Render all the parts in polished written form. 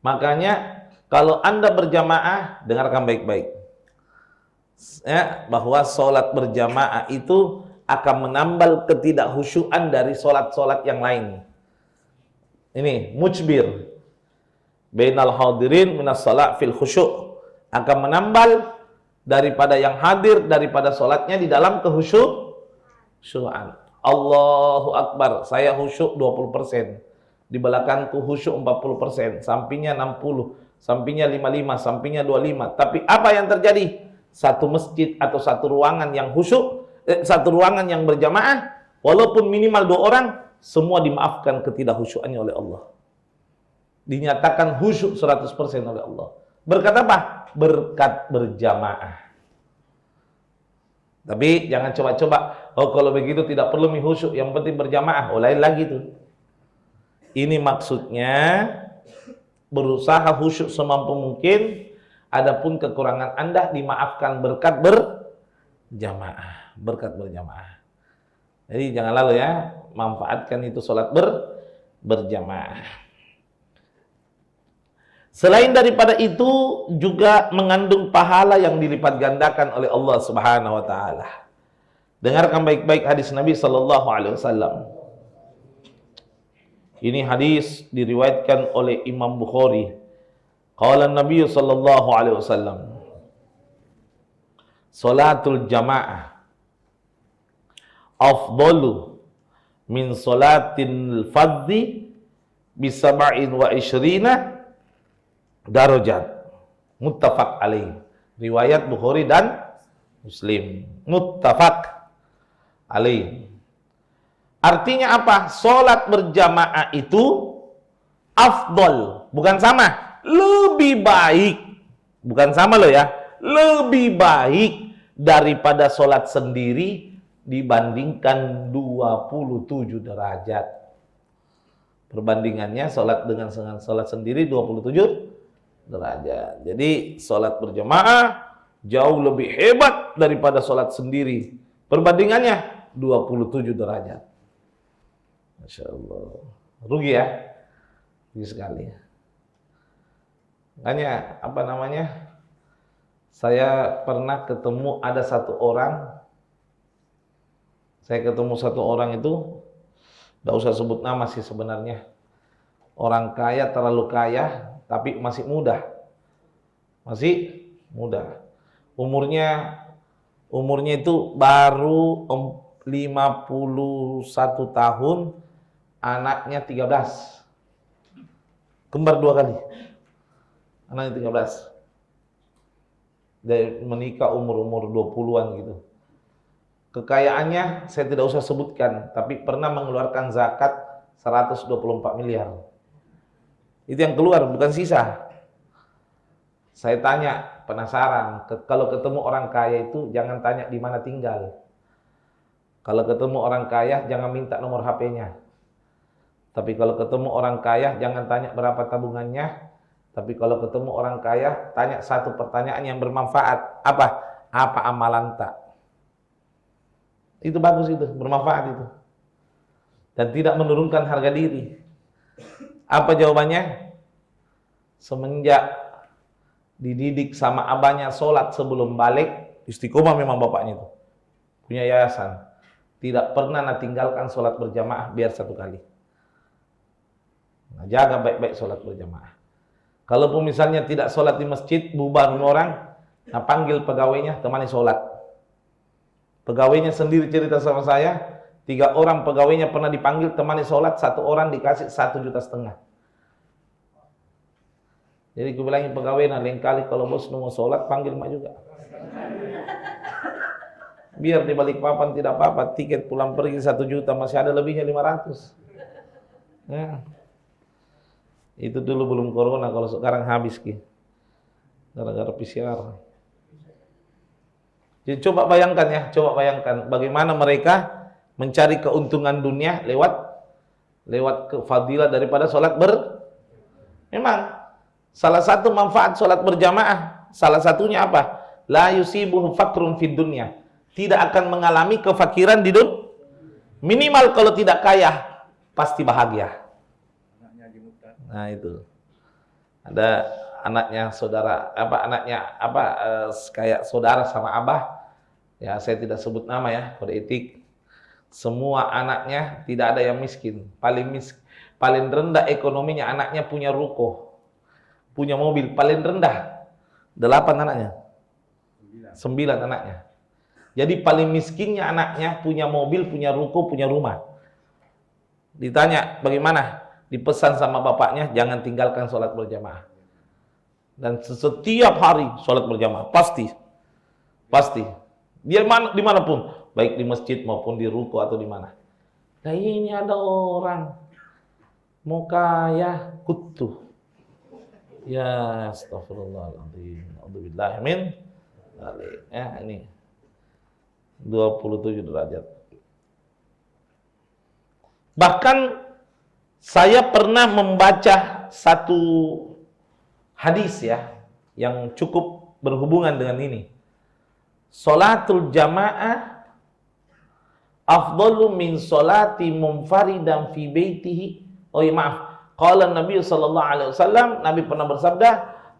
Makanya kalau Anda berjamaah, dengarkan baik-baik. Ya, bahwa sholat berjamaah itu akan menambal ketidakhusyuan dari sholat-sholat yang lain. Ini mujbir bainal hadirin minas sholat fil khusyuk, akan menambal daripada yang hadir daripada sholatnya di dalam kehusyuan. Allahu Akbar, saya khusyuk 20%, di belakangku khusyuk 40%, sampingnya 60%, sampingnya 55%, sampingnya 25%. Tapi apa yang terjadi? Satu masjid atau satu ruangan yang khusyuk, satu ruangan yang berjamaah, walaupun minimal 2 orang, semua dimaafkan ketidakhusyuannya oleh Allah. Dinyatakan khusyuk 100% oleh Allah. Berkat apa? Berkat berjamaah. Tapi jangan coba-coba, oh kalau begitu tidak perlu khusyuk, yang penting berjamaah. Oh lain lagi tuh. Ini maksudnya berusaha khusyuk semampu mungkin, adapun kekurangan Anda dimaafkan berkat berjamaah, berkat berjamaah. Jadi jangan lalu ya, manfaatkan itu sholat berjamaah. Selain daripada itu juga mengandung pahala yang dilipat gandakan oleh Allah Subhanahu wa taala. Dengarkan baik-baik hadis Nabi sallallahu alaihi wasallam. Ini hadis diriwayatkan oleh Imam Bukhari. Qala Nabi sallallahu alaihi wasallam, salatul jamaah afdalu min salatil fardhi bi 27 darajat. Muttafaq alaih. Riwayat Bukhari dan Muslim. Muttafaq alaih. Artinya apa? Salat berjamaah itu afdol, bukan sama, lebih baik. Bukan sama loh ya. Lebih baik daripada salat sendiri dibandingkan 27 derajat. Perbandingannya salat dengan salat sendiri 27 derajat. Jadi salat berjamaah jauh lebih hebat daripada salat sendiri. Perbandingannya 27 derajat. Masya Allah. Rugi ya? Rugi sekali. Makanya apa namanya? Saya pernah ketemu ada satu orang. Saya ketemu satu orang itu, tidak usah sebut nama sih sebenarnya. Orang kaya, terlalu kaya, tapi masih muda. Masih muda. Umurnya itu baru 51 tahun, anaknya 13. Kembar 2 kali. Anaknya 13. Dia menikah umur 20-an gitu. Kekayaannya saya tidak usah sebutkan, tapi pernah mengeluarkan zakat 124 miliar. Itu yang keluar, bukan sisa. Saya tanya, penasaran, kalau ketemu orang kaya itu jangan tanya di mana tinggal. Kalau ketemu orang kaya jangan minta nomor HP-nya. Tapi kalau ketemu orang kaya jangan tanya berapa tabungannya. Tapi kalau ketemu orang kaya tanya satu pertanyaan yang bermanfaat. Apa amalan tak? Itu bagus, itu bermanfaat itu. Dan tidak menurunkan harga diri. Apa jawabannya? Semenjak dididik sama abahnya sholat sebelum balik, istiqomah memang bapaknya itu. Punya yayasan. Tidak pernah tinggalkan sholat berjamaah biar 1 kali. Nah, jaga baik-baik sholat berjamaah. Kalaupun misalnya tidak sholat di masjid, bubar orang, nah panggil pegawainya, temani sholat. Pegawainya sendiri cerita sama saya, 3 orang pegawainya pernah dipanggil temani sholat, 1 orang dikasih 1,5 juta. Jadi gue bilangin pegawai, nah lain kali kalau bos mau sholat, panggil mak juga. Biar di Balikpapan tidak apa-apa, tiket pulang pergi 1 juta, masih ada lebihnya 500. Ya. Itu dulu belum corona, kalau sekarang habis ki. Gara-gara PCR. Jadi coba bayangkan ya, bagaimana mereka mencari keuntungan dunia lewat fadilah daripada sholat Memang salah satu manfaat sholat berjamaah, salah satunya apa? La yusibuhu fakrun fid dunya. Tidak akan mengalami kefakiran di dunia. Minimal kalau tidak kaya, pasti bahagia. Nah itu. Ada anaknya saudara kayak saudara sama abah. Ya, saya tidak sebut nama ya, kode etik. Semua anaknya tidak ada yang miskin. Paling rendah ekonominya anaknya punya ruko, punya mobil. Paling rendah 8 anaknya, 9 anaknya. Jadi paling miskinnya anaknya punya mobil, punya ruko, punya rumah. Ditanya bagaimana? Dipesan sama bapaknya, jangan tinggalkan sholat berjamaah. Dan setiap hari sholat berjamaah, pasti. Dia dimanapun, baik di masjid maupun di ruko atau di mana. Nah ini ada orang mau kaya kutu. Ya astagfirullahaladzim. Alhamdulillah. Amin. Ya ini 27 derajat. Bahkan saya pernah membaca satu hadis ya yang cukup berhubungan dengan ini. Salatul jamaah afdalu min salati munfaridan fi baitihi. Oh iya, maaf. Qala Nabi sallallahu alaihi wasallam, Nabi pernah bersabda,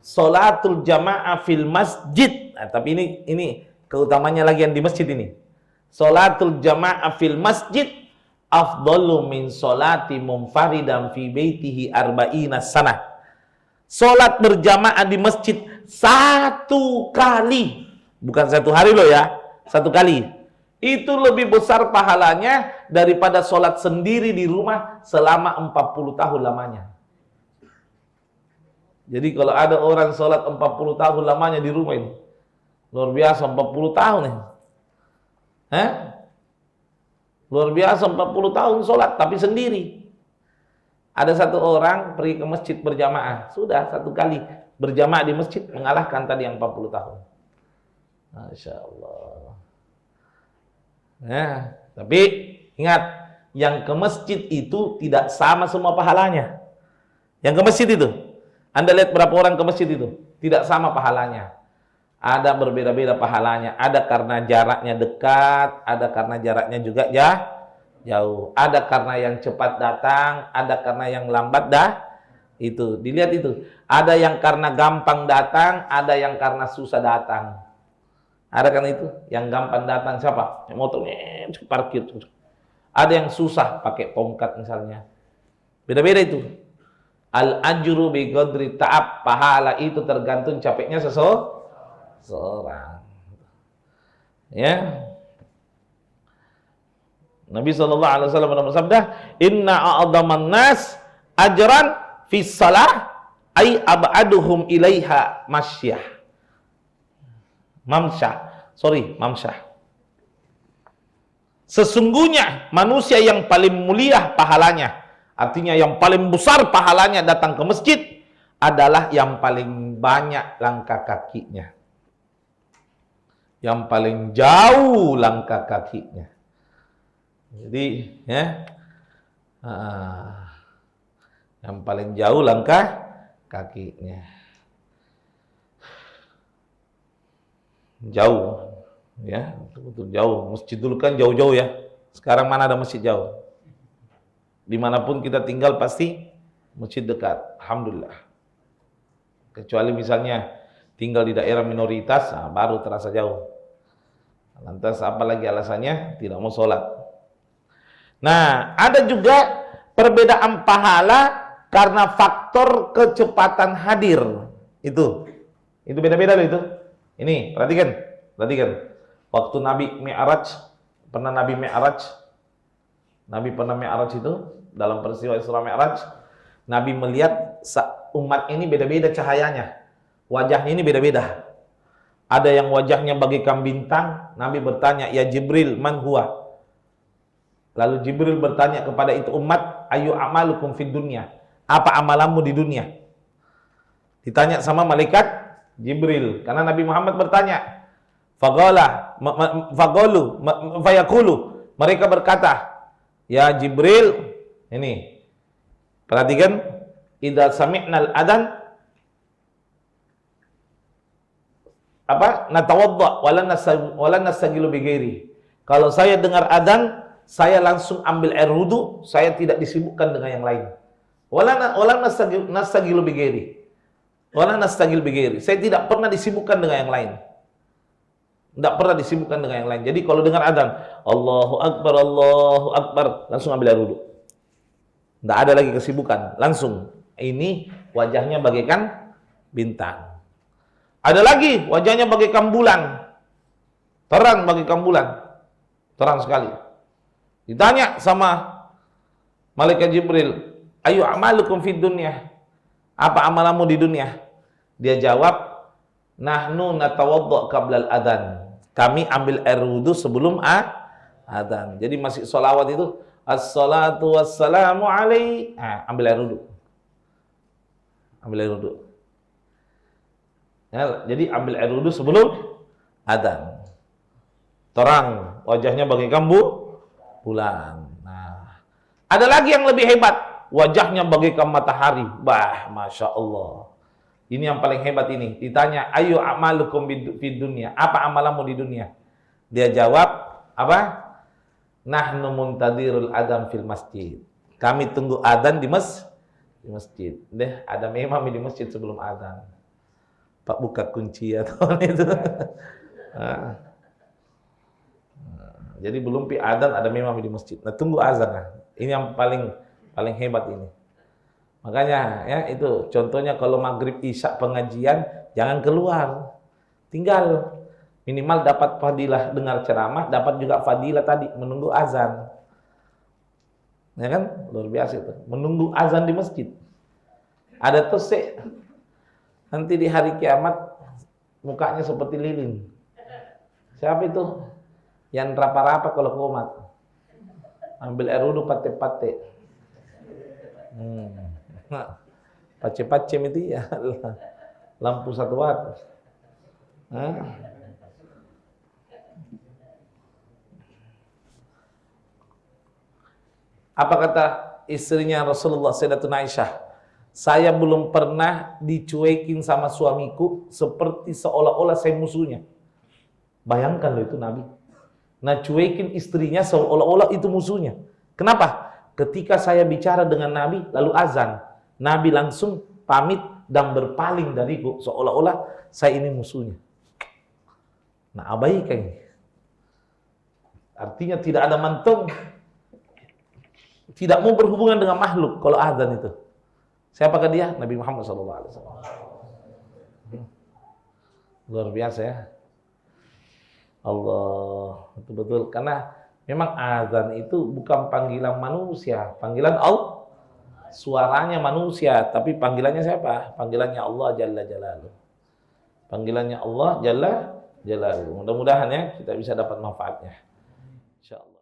salatul jamaah fil masjid. Nah, tapi ini keutamanya lagi yang di masjid ini. Salatul jamaah fil masjid afdalu min salati munfaridan fi baitihi arba'ina sanah. Salat berjamaah di masjid 1 kali. Bukan 1 hari loh ya, 1 kali. Itu lebih besar pahalanya daripada sholat sendiri di rumah selama 40 tahun lamanya. Jadi kalau ada orang sholat 40 tahun lamanya di rumah ini, luar biasa 40 tahun nih. Luar biasa 40 tahun sholat, tapi sendiri. Ada satu orang pergi ke masjid berjamaah, sudah 1 kali berjamaah di masjid mengalahkan tadi yang 40 tahun. Masya Allah. Nah, tapi ingat, yang ke masjid itu tidak sama semua pahalanya. Yang ke masjid itu, Anda lihat berapa orang ke masjid itu, tidak sama pahalanya. Ada berbeda-beda pahalanya. Ada karena jaraknya dekat, ada karena jaraknya juga jauh. Ada karena yang cepat datang, ada karena yang lambat itu. Dilihat itu. Ada yang karena gampang datang, ada yang karena susah datang. Ada kan itu, yang gampang datang siapa? Motornya parkir. Ada yang susah pakai tongkat misalnya. Beda-beda itu. Al-ajru bi qadri ta'ab, pahala itu tergantung capeknya seseorang. Ya. Nabi sallallahu alaihi wasallam bersabda, "Inna a'dhaman nas ajran fi shalah ay ab'aduhum ilaiha masyah." Mamsyah. Sesungguhnya manusia yang paling mulia pahalanya, artinya yang paling besar pahalanya datang ke masjid adalah yang paling banyak langkah kakinya. Yang paling jauh langkah kakinya. Jadi, ya. Yang paling jauh langkah kakinya. Jauh, ya, betul jauh. Masjid dulu kan jauh-jauh ya. Sekarang mana ada masjid jauh? Dimanapun kita tinggal pasti masjid dekat. Alhamdulillah. Kecuali misalnya tinggal di daerah minoritas, nah, baru terasa jauh. Lantas apalagi alasannya tidak mau sholat. Nah, ada juga perbedaan pahala karena faktor kecepatan hadir. Itu beda-beda loh itu. Ini, perhatikan. Waktu Nabi Mi'raj, Nabi pernah Mi'raj itu, dalam peristiwa Isra Mi'raj, Nabi melihat umat ini beda-beda cahayanya. Wajahnya ini beda-beda. Ada yang wajahnya bagaikan bintang, Nabi bertanya, "Ya Jibril, man huwa?" Lalu Jibril bertanya kepada itu umat, "Ayu amalukum fid dunya?" Apa amalanmu di dunia? Ditanya sama malaikat Jibril, karena Nabi Muhammad bertanya. Fayaqulu, mereka berkata, "Ya Jibril," ini perhatikan, "idza sami'nal adan natawadda wala nastajilu bi ghairi." Kalau saya dengar adzan, saya langsung ambil air wudu, saya tidak disibukkan dengan yang lain. Wala nastajilu bi ghairi. Wala nastagil bighairi. Saya tidak pernah disibukkan dengan yang lain. Tidak pernah disibukkan dengan yang lain. Jadi kalau dengar adzan, Allahu Akbar, langsung ambil air wudhu. Tidak ada lagi kesibukan, langsung. Ini wajahnya bagaikan bintang. Ada lagi wajahnya bagaikan bulan. Terang bagaikan bulan. Terang sekali. Ditanya sama malaikat Jibril, ayu amalukum fid dunya? Apa amalanmu di dunia? Dia jawab, nahnu natawadda qablal adzan. Kami ambil air wudu sebelum adzan. Jadi masih sholawat itu as-salatu wassalamu alaihi. Ambil air wudu. Ambil air wudu. Ya, jadi ambil air wudu sebelum adzan. Terang, wajahnya bagaikan bulan. Nah, ada lagi yang lebih hebat. Wajahnya bagaikan matahari. Bah, Masya Allah. Ini yang paling hebat ini. Ditanya, ayu amalukum fid dunya? Apa amalanmu di dunia? Dia jawab, apa? Nahnu muntadirul adzan fil masjid. Kami tunggu adzan di masjid. Deh, ada imam di masjid sebelum adzan. Pak buka kunci atau itu. Jadi belum pi adzan ada imam di masjid. Nah, tunggu azan. Ini yang paling hebat ini. Makanya ya itu contohnya kalau maghrib isya pengajian jangan keluar. Tinggal minimal dapat fadilah dengar ceramah, dapat juga fadilah tadi menunggu azan. Ya kan? Luar biasa itu. Menunggu azan di masjid. Ada tuh nanti di hari kiamat mukanya seperti lilin. Siapa itu? Yang rapa-rapa kalau komat. Ambil air wudu pate-pate. Nah, pace-pace itu ya lampu 1 watt. Apa kata istrinya Rasulullah Sayyidatuna Aisyah? Saya belum pernah dicuekin sama suamiku seperti seolah-olah saya musuhnya. Bayangkan loh itu Nabi. Nah, cuekin istrinya seolah-olah itu musuhnya. Kenapa? Ketika saya bicara dengan Nabi lalu azan, Nabi langsung pamit dan berpaling dariku seolah-olah saya ini musuhnya. Nah, abaikan. Artinya tidak ada mantung. Tidak mau berhubungan dengan makhluk kalau azan itu. Siapakah dia? Nabi Muhammad SAW. Luar biasa ya. Allah, betul-betul. Karena memang azan itu bukan panggilan manusia, panggilan Allah. Suaranya manusia, tapi panggilannya siapa? Panggilannya Allah Jalla Jalaluh. Panggilannya Allah Jalla Jalaluh. Mudah-mudahan ya kita bisa dapat manfaatnya. Insyaallah.